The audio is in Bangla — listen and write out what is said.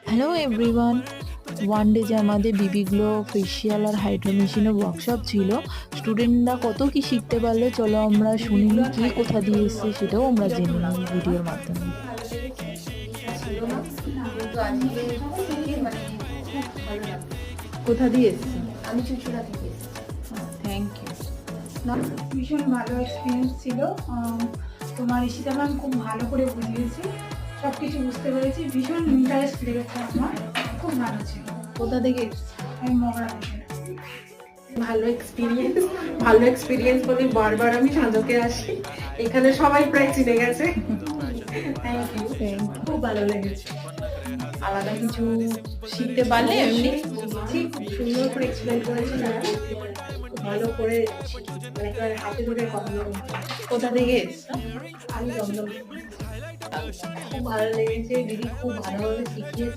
Hello everyone. ওয়ান ডে যে আমাদের বিবি গ্লো ফেসিয়াল আর হাইড্রো মেশিনের ওয়ার্কশপ ছিল, স্টুডেন্টরা কত কি শিখতে পারলো, চলো আমরা শুনি নি কে কোথা দিয়ে এসছে সেটাও আমরা জেনে নিই ভিডিওর মাধ্যমে। ভালো লেগেছে, ছিল না কিন্তু আজকে থেকে মানে খুব ভালো লাগলো। কোথা দিয়ে এসছে? আমি চুঁচুড়া থেকে এসেছি। Thank you. ভীষণ ভালো এক্সপিরিয়েন্স ছিল। তোমার ঈশিতা ম্যাম খুব ভালো করে বুঝিয়েছে, সব কিছু বুঝতে পেরেছি, ভীষণ ইন্টারেস্ট লেগেছে আমার, খুব ভালো ছিল। কোথা থেকে এসছে? আমি মগরা থেকে। ভালো এক্সপিরিয়েন্স বলে বারবার আমি সাধকে আসি, এখানে সবাই প্রায় চিনে গেছে। থ্যাংক ইউ, খুব ভালো লেগেছে। আলাদা কিছু শিখতে পারলে এমনি? ঠিক সুন্দর করে এক্সপ্লেন করেছে, খুব ভালো করে মানে একেবারে হাতে ধরে কথা বলে। কোথা থেকে এসছে? আমি দমদম। খুব ভালো লেগেছে, দিদি খুব ভালোভাবে শিখিয়েছে।